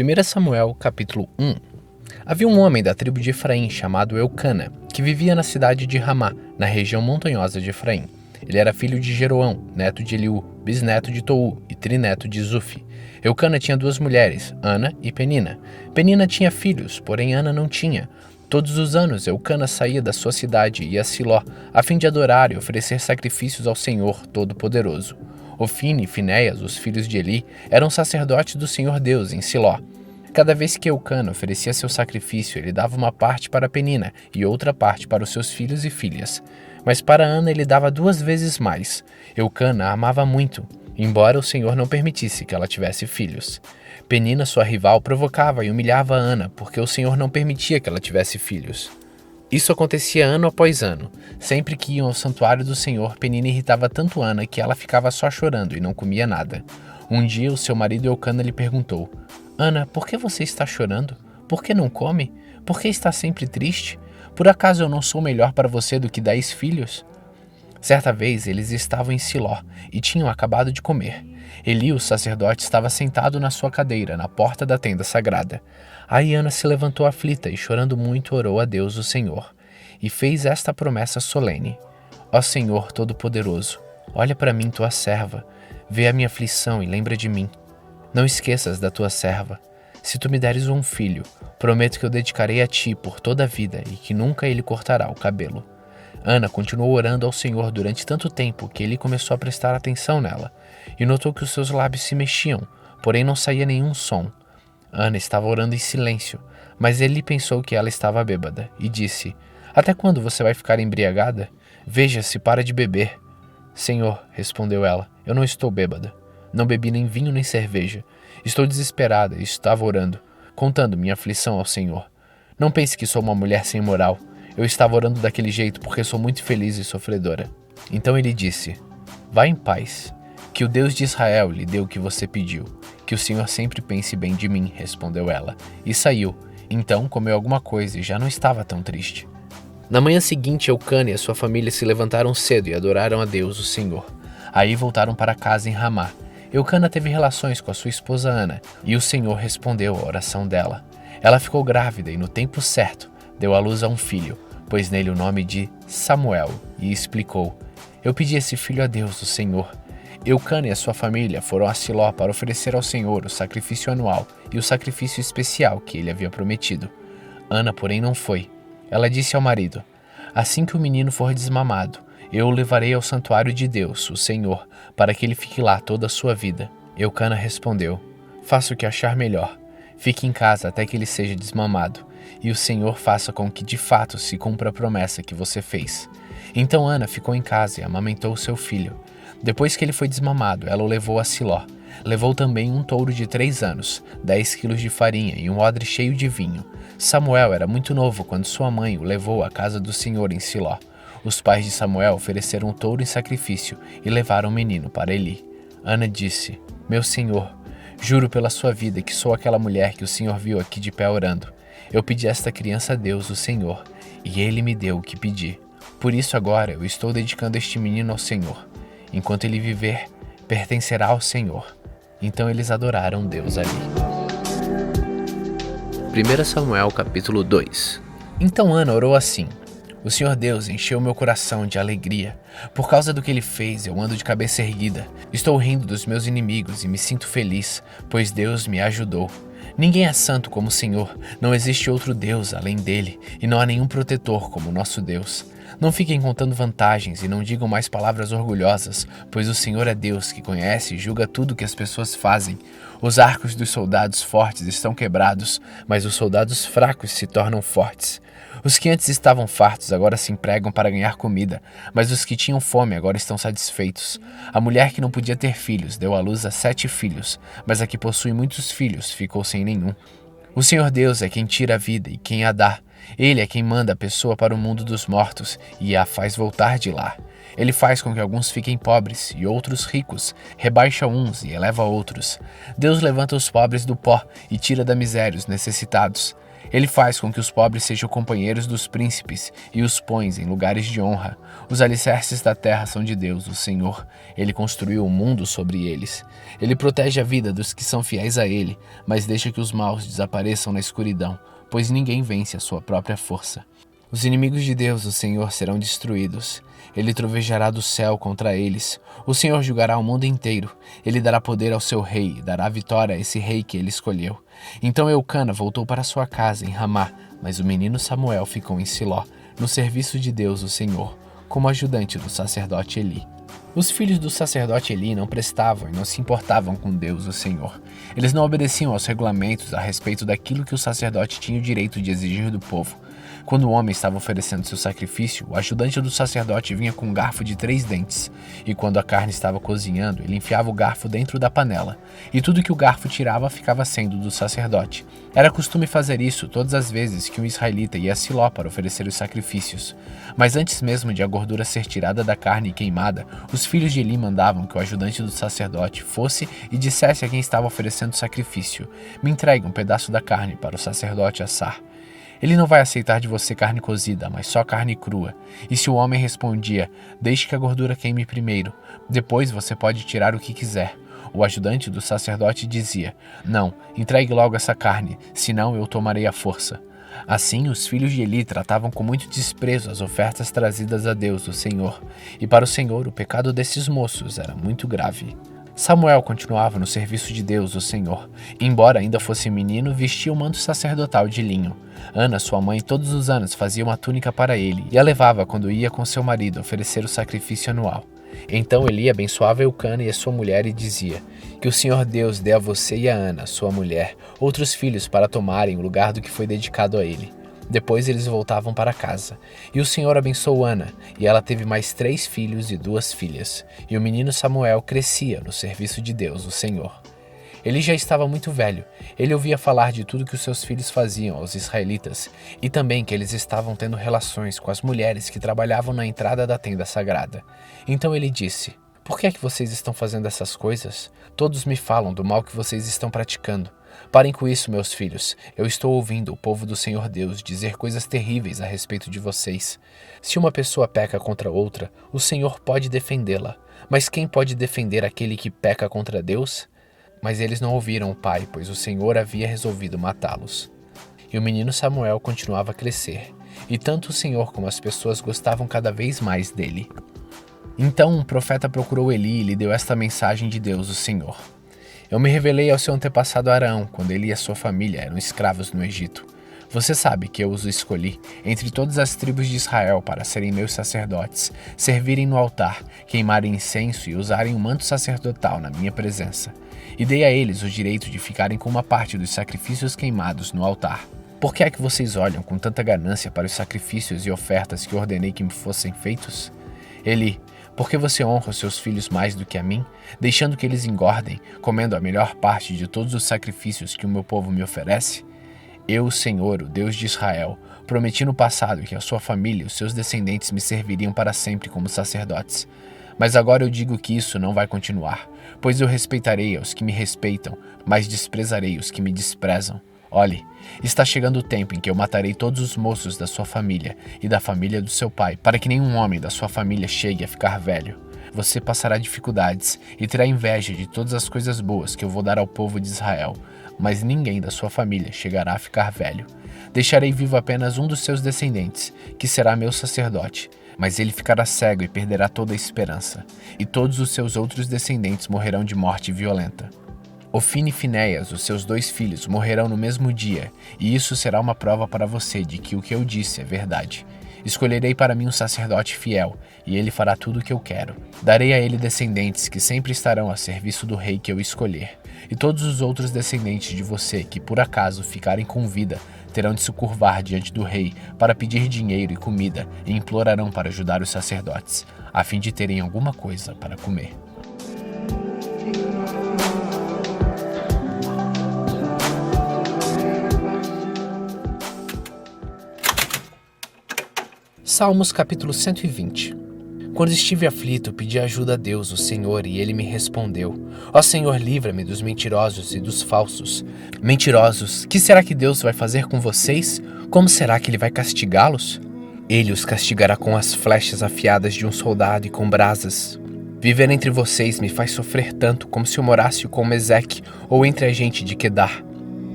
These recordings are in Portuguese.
1 Samuel, capítulo 1. Havia um homem da tribo de Efraim chamado Eucana, que vivia na cidade de Ramá, na região montanhosa de Efraim. Ele era filho de Jeroão, neto de Eliú, bisneto de Tou e trineto de Zufi. Eucana tinha duas mulheres, Ana e Penina. Penina tinha filhos, porém Ana não tinha. Todos os anos, Eucana saía da sua cidade e ia a Siló, a fim de adorar e oferecer sacrifícios ao Senhor Todo-Poderoso. Ofni e Finéias, os filhos de Eli, eram sacerdotes do Senhor Deus em Siló. Cada vez que Eucana oferecia seu sacrifício, ele dava uma parte para Penina e outra parte para os seus filhos e filhas. Mas para Ana ele dava 2 vezes mais. Eucana a amava muito, embora o Senhor não permitisse que ela tivesse filhos. Penina, sua rival, provocava e humilhava Ana, porque o Senhor não permitia que ela tivesse filhos. Isso acontecia ano após ano. Sempre que iam ao santuário do Senhor, Penina irritava tanto Ana que ela ficava só chorando e não comia nada. Um dia, o seu marido Eucana lhe perguntou: Ana, por que você está chorando? Por que não come? Por que está sempre triste? Por acaso eu não sou melhor para você do que 10 filhos? Certa vez eles estavam em Siló e tinham acabado de comer. Eli, o sacerdote, estava sentado na sua cadeira, na porta da tenda sagrada. Aí Ana se levantou aflita e, chorando muito, orou a Deus, o Senhor, e fez esta promessa solene: Ó Senhor Todo-Poderoso, olha para mim, tua serva, vê a minha aflição e lembra de mim. Não esqueças da tua serva. Se tu me deres um filho, prometo que eu dedicarei a ti por toda a vida e que nunca ele cortará o cabelo. Ana continuou orando ao Senhor durante tanto tempo que ele começou a prestar atenção nela e notou que os seus lábios se mexiam, porém não saía nenhum som. Ana estava orando em silêncio, mas ele pensou que ela estava bêbada e disse: Até quando você vai ficar embriagada? Veja se para de beber. Senhor, respondeu ela, eu não estou bêbada. Não bebi nem vinho nem cerveja. Estou desesperada e estava orando, contando minha aflição ao Senhor. Não pense que sou uma mulher sem moral. Eu estava orando daquele jeito porque sou muito feliz e sofredora. Então ele disse: Vá em paz. Que o Deus de Israel lhe dê o que você pediu. Que o Senhor sempre pense bem de mim, respondeu ela. E saiu. Então comeu alguma coisa e já não estava tão triste. Na manhã seguinte, Eucana e a sua família se levantaram cedo e adoraram a Deus, o Senhor. Aí voltaram para casa em Ramá. Eucana teve relações com a sua esposa Ana, e o Senhor respondeu à oração dela. Ela ficou grávida e, no tempo certo, deu à luz a um filho, pôs nele o nome de Samuel, e explicou: Eu pedi esse filho a Deus, o Senhor. Eucana e a sua família foram a Siló para oferecer ao Senhor o sacrifício anual e o sacrifício especial que ele havia prometido. Ana, porém, não foi. Ela disse ao marido: Assim que o menino for desmamado, eu o levarei ao santuário de Deus, o Senhor, para que ele fique lá toda a sua vida. Eucana respondeu: Faça o que achar melhor. Fique em casa até que ele seja desmamado, e o Senhor faça com que de fato se cumpra a promessa que você fez. Então Ana ficou em casa e amamentou seu filho. Depois que ele foi desmamado, ela o levou a Siló. Levou também um touro de 3 anos, 10 quilos de farinha e um odre cheio de vinho. Samuel era muito novo quando sua mãe o levou à casa do Senhor em Siló. Os pais de Samuel ofereceram um touro em sacrifício e levaram o menino para Eli. Ana disse: Meu senhor, juro pela sua vida que sou aquela mulher que o Senhor viu aqui de pé orando. Eu pedi esta criança a Deus, o Senhor, e ele me deu o que pedi. Por isso agora eu estou dedicando este menino ao Senhor. Enquanto ele viver, pertencerá ao Senhor. Então eles adoraram Deus ali. 1 Samuel capítulo 2. Então Ana orou assim: O Senhor Deus encheu meu coração de alegria. Por causa do que ele fez, eu ando de cabeça erguida. Estou rindo dos meus inimigos e me sinto feliz, pois Deus me ajudou. Ninguém é santo como o Senhor, não existe outro Deus além dele, e não há nenhum protetor como o nosso Deus. Não fiquem contando vantagens e não digam mais palavras orgulhosas, pois o Senhor é Deus que conhece e julga tudo que as pessoas fazem. Os arcos dos soldados fortes estão quebrados, mas os soldados fracos se tornam fortes. Os que antes estavam fartos agora se empregam para ganhar comida, mas os que tinham fome agora estão satisfeitos. A mulher que não podia ter filhos deu à luz a 7 filhos, mas a que possui muitos filhos ficou sem nenhum. O Senhor Deus é quem tira a vida e quem a dá. Ele é quem manda a pessoa para o mundo dos mortos e a faz voltar de lá. Ele faz com que alguns fiquem pobres e outros ricos, rebaixa uns e eleva outros. Deus levanta os pobres do pó e tira da miséria os necessitados. Ele faz com que os pobres sejam companheiros dos príncipes e os põe em lugares de honra. Os alicerces da terra são de Deus, o Senhor. Ele construiu o mundo sobre eles. Ele protege a vida dos que são fiéis a ele, mas deixa que os maus desapareçam na escuridão, pois ninguém vence a sua própria força. Os inimigos de Deus, o Senhor, serão destruídos. Ele trovejará do céu contra eles. O Senhor julgará o mundo inteiro. Ele dará poder ao seu rei e dará vitória a esse rei que ele escolheu. Então Eucana voltou para sua casa em Ramá, mas o menino Samuel ficou em Siló, no serviço de Deus, o Senhor, como ajudante do sacerdote Eli. Os filhos do sacerdote Eli não prestavam e não se importavam com Deus, o Senhor. Eles não obedeciam aos regulamentos a respeito daquilo que o sacerdote tinha o direito de exigir do povo. Quando o homem estava oferecendo seu sacrifício, o ajudante do sacerdote vinha com um garfo de 3 dentes, e quando a carne estava cozinhando, ele enfiava o garfo dentro da panela, e tudo que o garfo tirava ficava sendo do sacerdote. Era costume fazer isso todas as vezes que um israelita ia a Siló para oferecer os sacrifícios. Mas antes mesmo de a gordura ser tirada da carne e queimada, os filhos de Eli mandavam que o ajudante do sacerdote fosse e dissesse a quem estava oferecendo o sacrifício: "Me entregue um pedaço da carne para o sacerdote assar." Ele não vai aceitar de você carne cozida, mas só carne crua. E se o homem respondia: "Deixe que a gordura queime primeiro, depois você pode tirar o que quiser", o ajudante do sacerdote dizia: "Não, entregue logo essa carne, senão eu tomarei à força." Assim, os filhos de Eli tratavam com muito desprezo as ofertas trazidas a Deus, o Senhor. E para o Senhor, o pecado desses moços era muito grave. Samuel continuava no serviço de Deus, o Senhor. Embora ainda fosse menino, vestia o manto sacerdotal de linho. Ana, sua mãe, todos os anos fazia uma túnica para ele e a levava quando ia com seu marido oferecer o sacrifício anual. Então Eli abençoava Eucana e a sua mulher e dizia: "Que o Senhor Deus dê a você e a Ana, sua mulher, outros filhos para tomarem o lugar do que foi dedicado a ele." Depois eles voltavam para casa. E o Senhor abençoou Ana, e ela teve mais 3 filhos e 2 filhas. E o menino Samuel crescia no serviço de Deus, o Senhor. Ele já estava muito velho. Ele ouvia falar de tudo que os seus filhos faziam aos israelitas, e também que eles estavam tendo relações com as mulheres que trabalhavam na entrada da tenda sagrada. Então ele disse: "Por que é que vocês estão fazendo essas coisas? Todos me falam do mal que vocês estão praticando. Parem com isso, meus filhos. Eu estou ouvindo o povo do Senhor Deus dizer coisas terríveis a respeito de vocês. Se uma pessoa peca contra outra, o Senhor pode defendê-la. Mas quem pode defender aquele que peca contra Deus?" Mas eles não ouviram o pai, pois o Senhor havia resolvido matá-los. E o menino Samuel continuava a crescer, e tanto o Senhor como as pessoas gostavam cada vez mais dele. Então um profeta procurou Eli e lhe deu esta mensagem de Deus, o Senhor: "Eu me revelei ao seu antepassado Arão, quando ele e a sua família eram escravos no Egito. Você sabe que eu os escolhi entre todas as tribos de Israel para serem meus sacerdotes, servirem no altar, queimarem incenso e usarem o manto sacerdotal na minha presença. E dei a eles o direito de ficarem com uma parte dos sacrifícios queimados no altar. Por que é que vocês olham com tanta ganância para os sacrifícios e ofertas que ordenei que me fossem feitos? Eli, por que você honra os seus filhos mais do que a mim, deixando que eles engordem, comendo a melhor parte de todos os sacrifícios que o meu povo me oferece? Eu, o Senhor, o Deus de Israel, prometi no passado que a sua família e os seus descendentes me serviriam para sempre como sacerdotes. Mas agora eu digo que isso não vai continuar, pois eu respeitarei aos que me respeitam, mas desprezarei os que me desprezam. Olhe, está chegando o tempo em que eu matarei todos os moços da sua família e da família do seu pai, para que nenhum homem da sua família chegue a ficar velho. Você passará dificuldades e terá inveja de todas as coisas boas que eu vou dar ao povo de Israel, mas ninguém da sua família chegará a ficar velho. Deixarei vivo apenas um dos seus descendentes, que será meu sacerdote, mas ele ficará cego e perderá toda a esperança, e todos os seus outros descendentes morrerão de morte violenta. Ofni e Finéias, os seus 2 filhos, morrerão no mesmo dia, e isso será uma prova para você de que o que eu disse é verdade. Escolherei para mim um sacerdote fiel, e ele fará tudo o que eu quero. Darei a ele descendentes que sempre estarão a serviço do rei que eu escolher. E todos os outros descendentes de você que por acaso ficarem com vida terão de se curvar diante do rei para pedir dinheiro e comida e implorarão para ajudar os sacerdotes, a fim de terem alguma coisa para comer. Salmos capítulo 120. Quando estive aflito, pedi ajuda a Deus, o Senhor, e ele me respondeu. Ó Senhor, livra-me dos mentirosos e dos falsos. Mentirosos, que será que Deus vai fazer com vocês? Como será que ele vai castigá-los? Ele os castigará com as flechas afiadas de um soldado e com brasas. Viver entre vocês me faz sofrer tanto como se eu morasse com Meseque ou entre a gente de Quedar.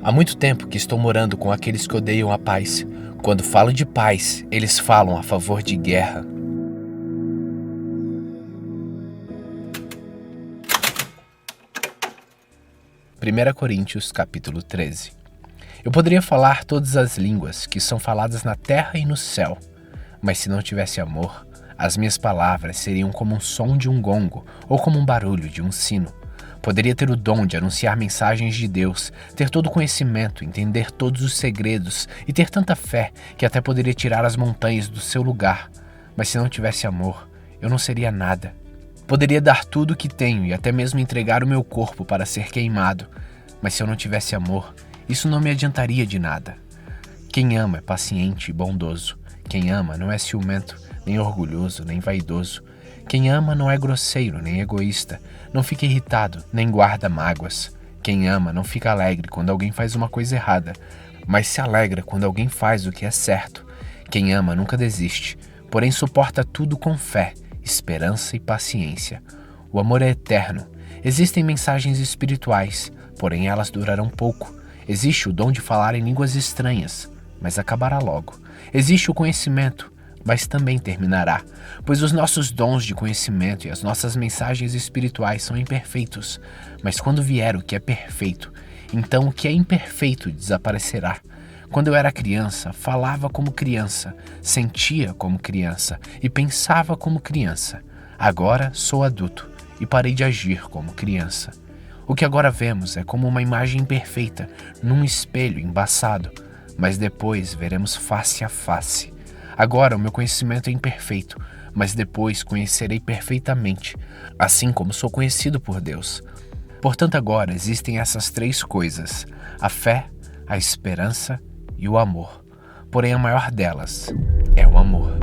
Há muito tempo que estou morando com aqueles que odeiam a paz. Quando falo de paz, eles falam a favor de guerra. Primeira Coríntios, capítulo 13. Eu poderia falar todas as línguas que são faladas na terra e no céu, mas se não tivesse amor, as minhas palavras seriam como um som de um gongo ou como um barulho de um sino. Poderia ter o dom de anunciar mensagens de Deus, ter todo o conhecimento, entender todos os segredos e ter tanta fé que até poderia tirar as montanhas do seu lugar. Mas se não tivesse amor, eu não seria nada. Poderia dar tudo o que tenho e até mesmo entregar o meu corpo para ser queimado. Mas se eu não tivesse amor, isso não me adiantaria de nada. Quem ama é paciente e bondoso. Quem ama não é ciumento, nem orgulhoso, nem vaidoso. Quem ama não é grosseiro, nem egoísta. Não fica irritado, nem guarda mágoas. Quem ama não fica alegre quando alguém faz uma coisa errada, mas se alegra quando alguém faz o que é certo. Quem ama nunca desiste, porém suporta tudo com fé, esperança e paciência. O amor é eterno. Existem mensagens espirituais, porém elas durarão pouco. Existe o dom de falar em línguas estranhas, mas acabará logo. Existe o conhecimento, mas também terminará, pois os nossos dons de conhecimento e as nossas mensagens espirituais são imperfeitos, mas quando vier o que é perfeito, então o que é imperfeito desaparecerá. Quando eu era criança, falava como criança, sentia como criança e pensava como criança. Agora sou adulto e parei de agir como criança. O que agora vemos é como uma imagem imperfeita num espelho embaçado, mas depois veremos face a face. Agora o meu conhecimento é imperfeito, mas depois conhecerei perfeitamente, assim como sou conhecido por Deus. Portanto, agora existem essas três coisas: a fé, a esperança e o amor. Porém, a maior delas é o amor.